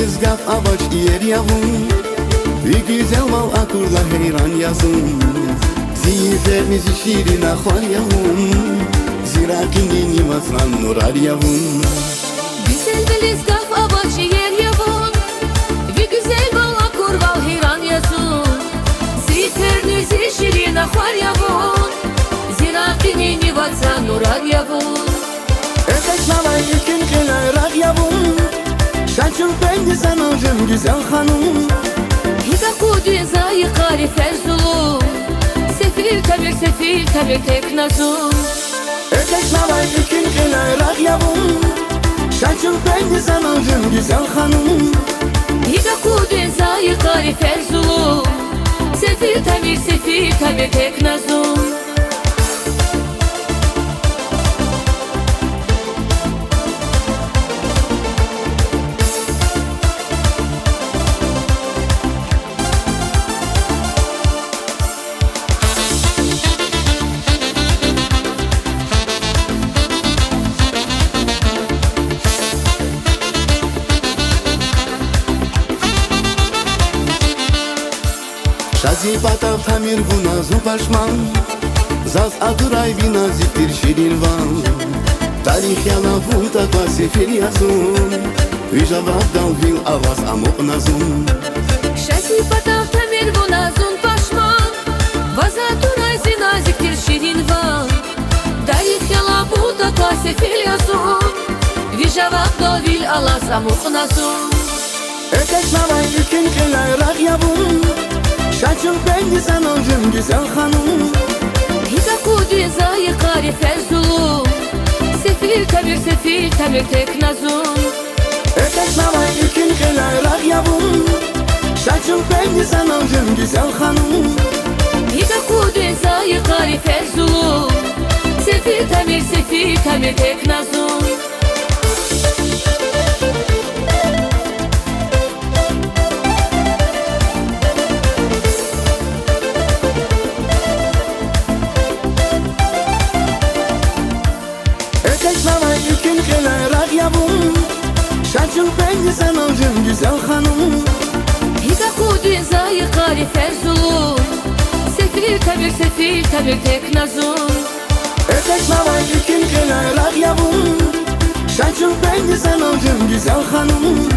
ızgaf ağaç yer yavun, bir güzel mal akurla heyran yazın. Ziyiflerimiz şirin ahvar yavun, zirakinin yuvaslan nurar yavun. Güzel belizgaf ağaç yer yavun, bir güzel mal akurla heyran yazın. Ziyiflerimiz şirin ahvar yavun, zirakinin yuvaslan nurar yavun. Eteşlavay ikin kılayrak yavun, şaçın pendi sanacım güzel hanım. Higa kudi zayı kari ferzulum, sefil tabir tek nazum. Eteşlavay ikin kılayrak yavun, şaçın pendi sanacım güzel hanım. Higa kudi zayı kari ferzulum, sefil tabir tek nazum. Şazi batav tamir buna zupaşman, zaz aduray binaziktir şirin van. Tarih yana vunta kwa sefil yazun, Vyjava dal vil avaz amok nazun. Şasi patav tamir bu nazun paşman, vaza turay zinaziktir şirin van. Darih yala bu da kwa sefil yazun, Vyjava dal vil avaz amok nazun. Eteşlavay ikin kılayrak yavun, şaçın pendi sanacım güzel hanım. Higa kudi zayı kari ferzulum, sefil tabir tek nazum. Eteşlavay ikin kılayrak yavun, şaçın pendi sanacım güzel hanım. Higa kudi zayı kari ferzulum, sefil tabir tek nazum. Eteşlavay ikin kılayrak yavun, şaçın pendi sanacım güzel hanım. Higa kudi zayı kari ferzulum, sefil tabir tek nazum. Eteşlavay ikin kılayrak yavun, şaçın pendi sanacım güzel hanım.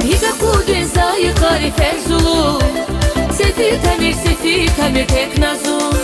Higa kudi zayı kari ferzulum, sefil tabir tek nazum.